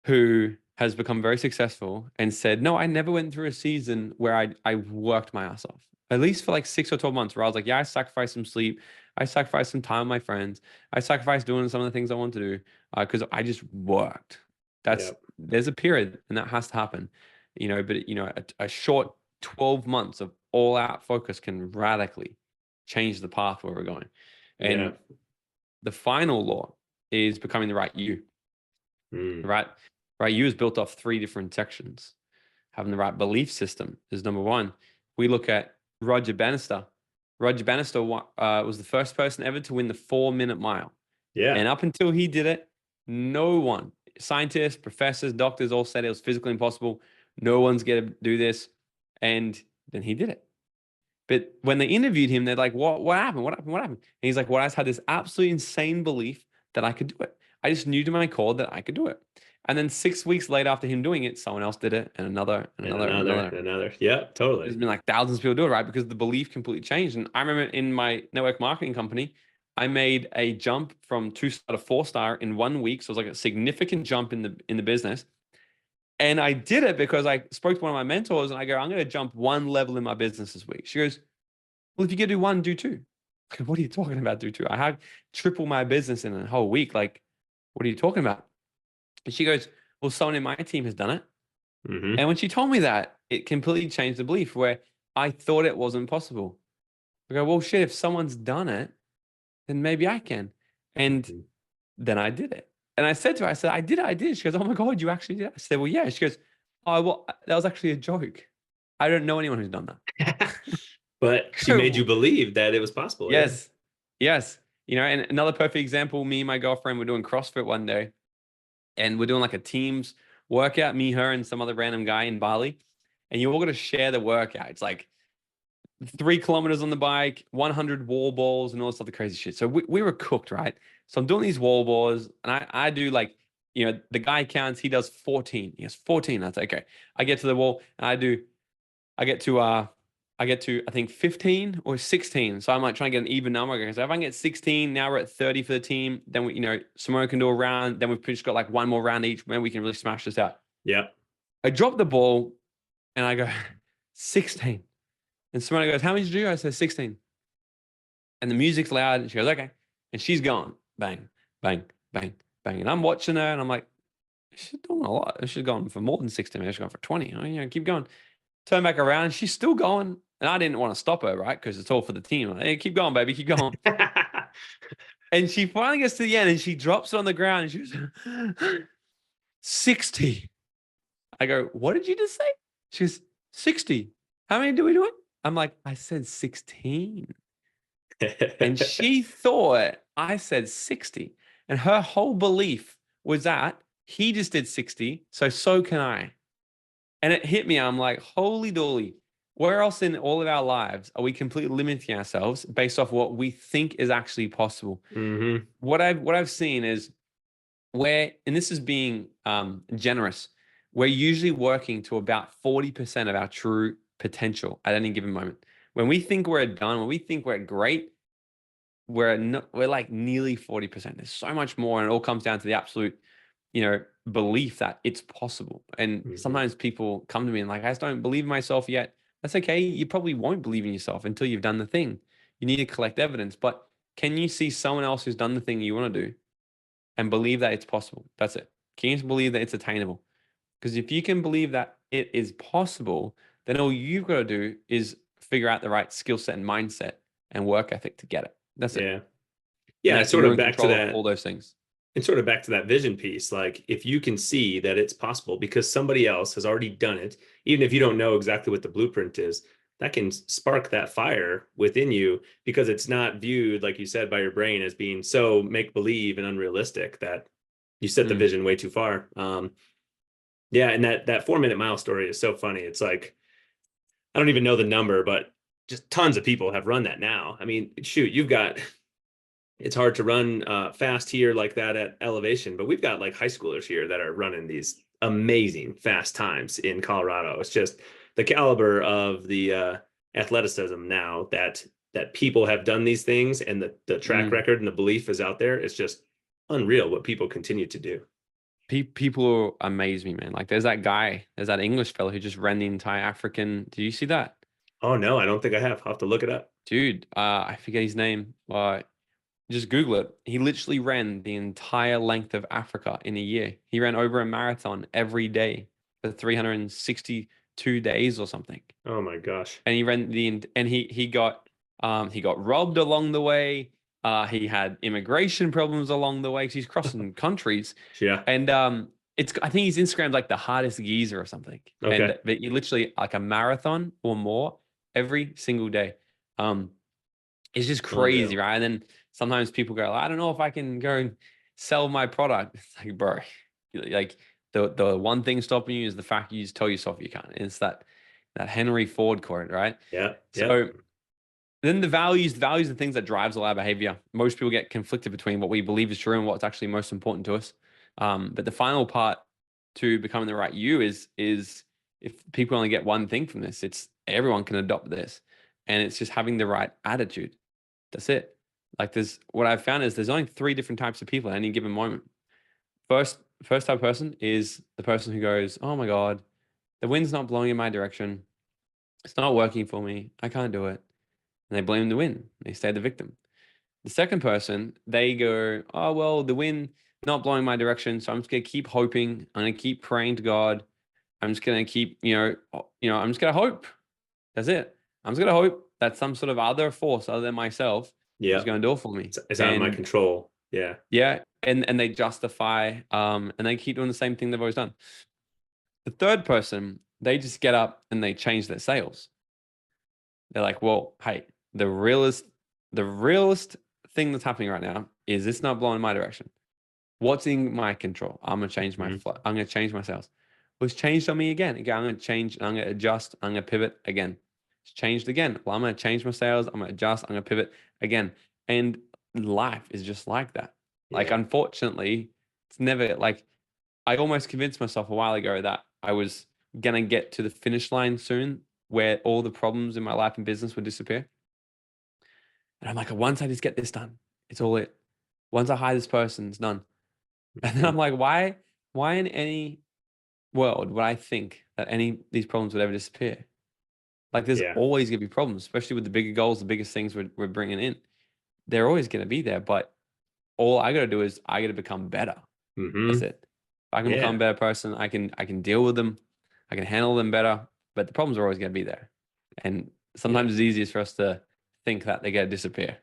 who has become very successful and said, no, I never went through a season where I worked my ass off, at least for like 6 or 12 months, where I was like, yeah, I sacrificed some sleep. I sacrificed some time with my friends. I sacrificed doing some of the things I want to do because I just worked. There's a period, and that has to happen, but a short 12 months of all out focus can radically change the path where we're going. And the final law is becoming the right you. Right you is built off 3 different sections. Having the right belief system is number 1. We look at Roger Bannister. Roger Bannister was the first person ever to win the 4-minute mile. And up until he did it, no one, scientists, professors, doctors, all said it was physically impossible. No one's going to do this. And then he did it. But when they interviewed him, they're like, what happened? What happened? What happened? And he's like, well, I just had this absolutely insane belief that I could do it. I just knew to my core that I could do it. And then 6 weeks later after him doing it, someone else did it, and another. Yeah, totally. There's been like thousands of people do it, right? Because the belief completely changed. And I remember in my network marketing company, I made a jump from 2-star to 4-star in 1 week. So it was like a significant jump in the business. And I did it because I spoke to one of my mentors and I go, I'm going to jump 1 level in my business this week. She goes, well, if you can do 1, do 2. I go, what are you talking about, do 2? I have triple my business in a whole week. Like, what are you talking about? And she goes, well, someone in my team has done it. And when she told me that, it completely changed the belief where I thought it wasn't possible. I go, well, shit, if someone's done it, then maybe I can. And then I did it. And I said to her, I did it. She goes, oh my God, you actually did it. I said, well, yeah. She goes, oh, well, that was actually a joke. I don't know anyone who's done that. But she made you believe that it was possible. Yes. Yes. And another perfect example, me and my girlfriend were doing CrossFit one day, and we're doing like a team's workout, me, her, and some other random guy in Bali. And you all got to share the workout. It's like 3 kilometers on the bike, 100 wall balls, and all this other crazy shit. So we were cooked, right? So I'm doing these wall balls, and I do like, the guy counts, he does 14. He has 14. That's okay. I get to the wall, and I get to I get to, I think 15 or 16. So I might try and get an even number. So if I can get 16, now we're at 30 for the team. Then we, Simone can do a round. Then we've just got like one more round each. Then we can really smash this out. Yeah. I drop the ball and I go 16. And Simone goes, how many did you do? I said 16. And the music's loud. And she goes, okay. And she's gone. Bang, bang, bang, bang. And I'm watching her and I'm like, she's doing a lot. She's gone for more than 16 minutes. She's gone for 20. Keep going. Turn back around. She's still going. And I didn't want to stop her, right? Because it's all for the team. Like, hey, keep going, baby. Keep going. And she finally gets to the end and she drops it on the ground and she goes, 60. I go, what did you just say? She goes, 60. How many do we do it? I'm like, I said 16. And she thought I said 60. And her whole belief was that he just did 60. So can I. And it hit me. I'm like, holy dooly. Where else in all of our lives are we completely limiting ourselves based off what we think is actually possible? Mm-hmm. What I've seen is and this is being generous, we're usually working to about 40% of our true potential at any given moment. When we think we're done, when we think we're great, we're like nearly 40%. There's so much more, and it all comes down to the absolute, belief that it's possible. And Mm-hmm. sometimes people come to me and like, I just don't believe in myself yet. That's okay. You probably won't believe in yourself until you've done the thing. You need to collect evidence. But can you see someone else who's done the thing you want to do and believe that it's possible? That's it. Can you believe that it's attainable? Because if you can believe that it is possible, then all you've got to do is figure out the right skill set and mindset and work ethic to get it. That's it. Yeah. Yeah. It's Sort you're of in back to control of that. all those things. And sort of back to that vision piece. Like, if you can see that it's possible because somebody else has already done it, even if you don't know exactly what the blueprint is, that can spark that fire within you, because it's not viewed, like you said, by your brain as being so make believe and unrealistic that you set the vision way too far. Yeah. And that 4-minute mile story is so funny. It's like, I don't even know the number, but just tons of people have run that now. I mean, shoot, it's hard to run fast here like that at elevation, but we've got like high schoolers here that are running these amazing fast times in Colorado. It's just the caliber of the athleticism now that people have done these things, and the track record and the belief is out there. It's just unreal what people continue to do. People amaze me, man. Like there's that English fellow who just ran the entire African. Did you see that? Oh no, I don't think I have. I'll have to look it up. Dude, I forget his name. Just Google it. He literally ran the entire length of Africa in a year. He ran over a marathon every day for 362 days or something. Oh my gosh. And he ran he got robbed along the way. He had immigration problems along the way because he's crossing countries. Yeah. And I think his Instagram's like the hardest geezer or something. Okay. But you literally like a marathon or more every single day. It's just crazy, Unreal. right? And then sometimes people go, I don't know if I can go and sell my product. It's like, bro, like the one thing stopping you is the fact you just tell yourself you can't. It's that Henry Ford quote, right? Yeah. So then the values are the things that drives all our behavior. Most people get conflicted between what we believe is true and what's actually most important to us. But the final part to becoming the right you is if people only get one thing from this, it's everyone can adopt this. And it's just having the right attitude. That's it. Like what I've found is there's only 3 different types of people at any given moment. First type of person is the person who goes, oh my God, the wind's not blowing in my direction. It's not working for me. I can't do it. And they blame the wind. They stay the victim. The second person, they go, oh, well, the wind not blowing my direction. So I'm just going to keep hoping. I'm going to keep praying to God. I'm just going to keep, I'm just going to hope. That's it. I'm just going to hope that some sort of other force other than myself is going to do it for me. It's out of my control. Yeah. Yeah. And they justify, and they keep doing the same thing they've always done. The third person, they just get up and they change their sails. They're like, well, hey, the realist thing that's happening right now is it's not blowing in my direction. What's in my control? I'm going to change my I'm going to change my sails. Well, it's changed on me again. I'm going to change. I'm going to adjust. I'm going to pivot again. It's changed again. Well, I'm going to change my sails. I'm going to adjust. I'm going to pivot again. And life is just like that. Yeah. Like, unfortunately, it's never like, I almost convinced myself a while ago that I was going to get to the finish line soon. where all the problems in my life and business would disappear. And I'm like, once I just get this done, it's all it. Once I hire this person, it's done. And then I'm like, why in any world would I think that any of these problems would ever disappear? Like there's Yeah. always going to be problems, especially with the bigger goals, the biggest things we're bringing in. They're always going to be there. But all I got to do is I got to become better. That's Hmm. it. If I can become a Yeah. better person, I can deal with them. I can handle them better. But the problems are always going to be there. And Yeah. sometimes it's easiest for us to think that they got to disappear.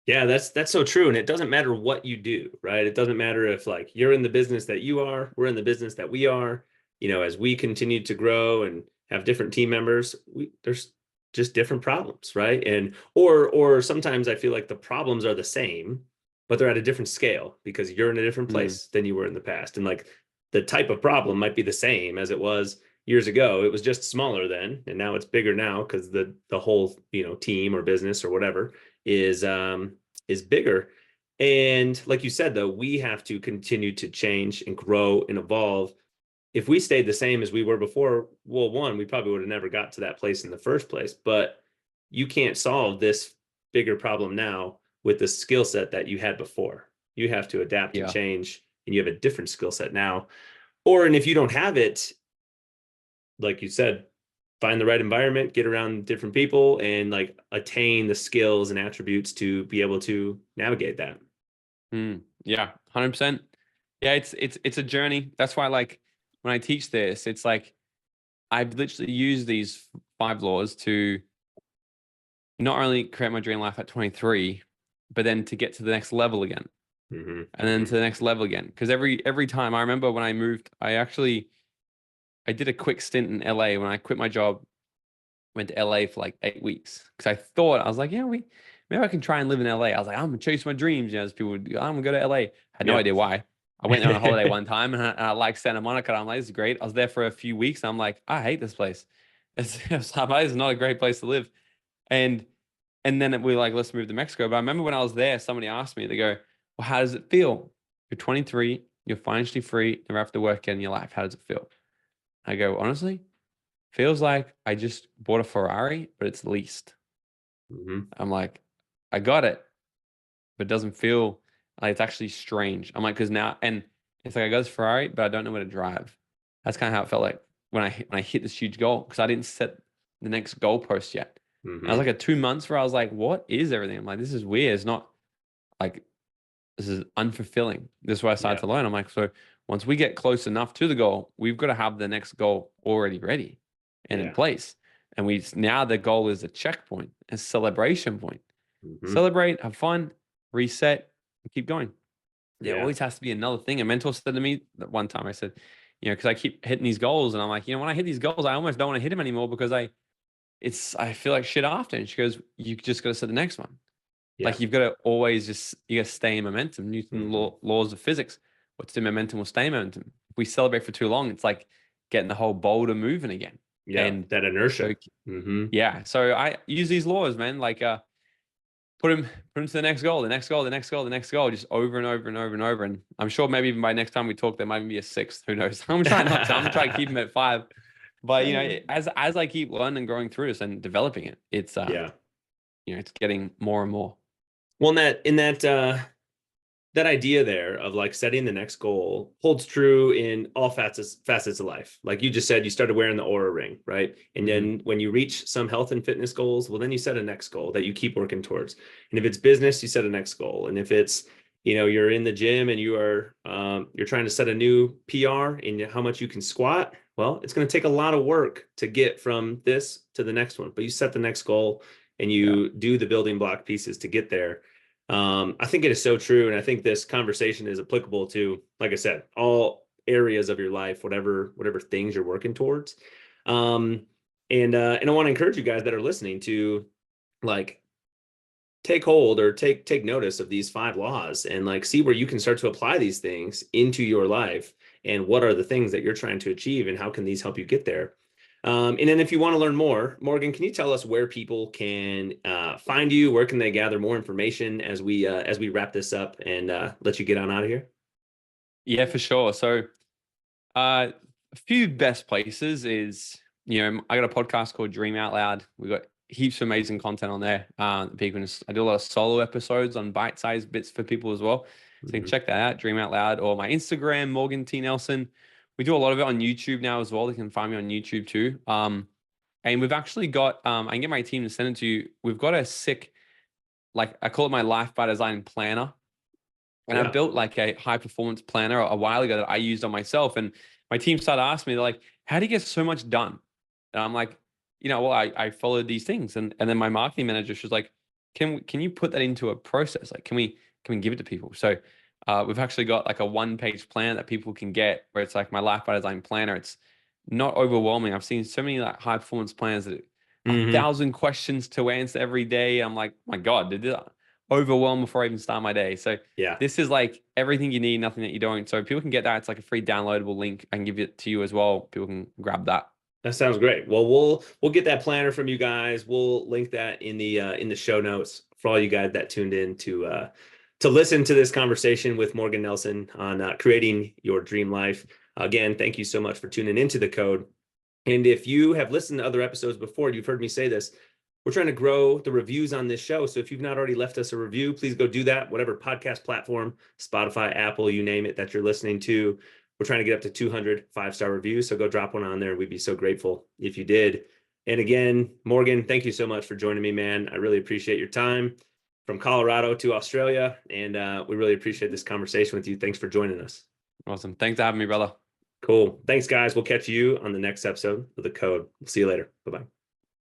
Yeah, that's so true. And it doesn't matter what you do, right? It doesn't matter if like you're in the business that you are, we're in the business that we are, as we continue to grow and have different team members, there's just different problems, right? And or sometimes I feel like the problems are the same, but they're at a different scale because you're in a different Mm, place than you were in the past. And like the type of problem might be the same as it was years ago. It was just smaller then, and now it's bigger now because the whole, team or business or whatever is bigger. And like you said, though, we have to continue to change and grow and evolve. If we stayed the same as we were before, well, one, we probably would have never got to that place in the first place. But you can't solve this bigger problem now with the skill set that you had before. You have to adapt and yeah. change, and you have a different skill set now. And if you don't have it, like you said, find the right environment, get around different people, and like attain the skills and attributes to be able to navigate that. Yeah, 100%. Yeah, it's a journey. That's why like when I teach this, it's like I've literally used these 5 laws to not only create my dream life at 23, but then to get to the next level again, Mm-hmm. and then to the next level again. Because every time I remember when I moved, I did a quick stint in LA when I quit my job, went to LA for like 8 weeks because I was like, yeah, maybe I can try and live in LA. I was like, I'm gonna chase my dreams. As people would go, I'm gonna go to LA. I had no Yeah. idea why. I went there on a holiday one time and I liked Santa Monica. And I'm like, this is great. I was there for a few weeks. And I'm like, I hate this place. It's not a great place to live. And and then we like, let's move to Mexico. But I remember when I was there, somebody asked me, they go, well, how does it feel? You're 23, you're financially free, never have to work again in your life. How does it feel? I go, honestly, feels like I just bought a Ferrari, but it's leased. Mm-hmm. I'm like, I got it, but it doesn't feel like it's actually strange. I'm like, because now, and it's like I got this Ferrari, but I don't know where to drive. That's kind of how it felt like when I hit this huge goal because I didn't set the next goalpost yet. And I was Mm-hmm. like at 2 months where I was like, what is everything? I'm like, this is weird. It's not like this is unfulfilling. This is what I started Yeah. to learn. I'm like, so once we get close enough to the goal, we've got to have the next goal already ready and in Yeah. place. And now the goal is a checkpoint, a celebration point. Mm-hmm. Celebrate, have fun, reset, and keep going. There Yeah. always has to be another thing. A mentor said to me that one time, I said, because I keep hitting these goals, and I'm like, when I hit these goals, I almost don't want to hit them anymore because I feel like shit after. And she goes, you just got to set the next one. Yeah. Like you've got to always you got to stay in momentum. Mm-hmm. Laws of physics. What's in momentum will stay in momentum. If we celebrate for too long, it's like getting the whole boulder moving again. Yeah. And That so inertia. Mm-hmm. yeah, so I use these laws, man. Like put them to the next goal, the next goal, the next goal, the next goal, just over and over and over and over. And I'm sure maybe even by next time we talk, there might even be a sixth. Who knows? I'm trying not to. I'm trying to keep them at 5. But as I keep learning and growing through this and developing it, it's Yeah. it's getting more and more. Well, that idea there of like setting the next goal holds true in all facets of life. Like you just said, you started wearing the Aura ring, right? And Hmm. then when you reach some health and fitness goals, well, then you set a next goal that you keep working towards. And if it's business, you set a next goal. And if it's you're in the gym and you're trying to set a new PR in how much you can squat, well, it's going to take a lot of work to get from this to the next one. But you set the next goal and Yeah. you do the building block pieces to get there. I think it is so true. And I think this conversation is applicable to, like I said, all areas of your life, whatever things you're working towards. And I want to encourage you guys that are listening to like take hold or take notice of these 5 laws and like see where you can start to apply these things into your life and what are the things that you're trying to achieve and how can these help you get there. And then if you want to learn more, Morgan, can you tell us where people can find you? Where can they gather more information as we wrap this up and let you get on out of here? Yeah, for sure. So a few best places is I got a podcast called Dream Out Loud. We got heaps of amazing content on there. People I do a lot of solo episodes on bite-sized bits for people as well. So you can check that out, Dream Out Loud, or my Instagram, Morgan T. Nelson. We do a lot of it on YouTube now as well. You can find me on YouTube too. And we've actually got, I can get my team to send it to you. We've got a sick, like I call it my life by design planner. And I built like a high performance planner a while ago that I used on myself. And my team started asking me, they're like, how do you get so much done? And I'm like, well, I followed these things. And then my marketing manager, she was like, can you put that into a process? Like, can we give it to people? So we've actually got like a 1-page plan that people can get where it's like my life by design planner. It's not overwhelming. I've seen so many like high performance plans that 1,000 questions to answer every day. I'm like, my God, did that overwhelm before I even start my day. So this is like everything you need, nothing that you don't. So people can get that. It's like a free downloadable link. I can give it to you as well. People can grab that. That sounds great. Well, we'll get that planner from you guys. We'll link that in the show notes for all you guys that tuned in to listen to this conversation with Morgan Nelson on creating your dream life. Again, thank you so much for tuning into The Code. And if you have listened to other episodes before, you've heard me say this, we're trying to grow the reviews on this show. So if you've not already left us a review, please go do that. Whatever podcast platform, Spotify, Apple, you name it, that you're listening to. We're trying to get up to 200 5-star reviews. So go drop one on there. We'd be so grateful if you did. And again, Morgan, thank you so much for joining me, man. I really appreciate your time from Colorado to Australia. And we really appreciate this conversation with you. Thanks for joining us. Awesome. Thanks for having me, brother. Cool. Thanks, guys. We'll catch you on the next episode of The Code. We'll see you later. Bye-bye.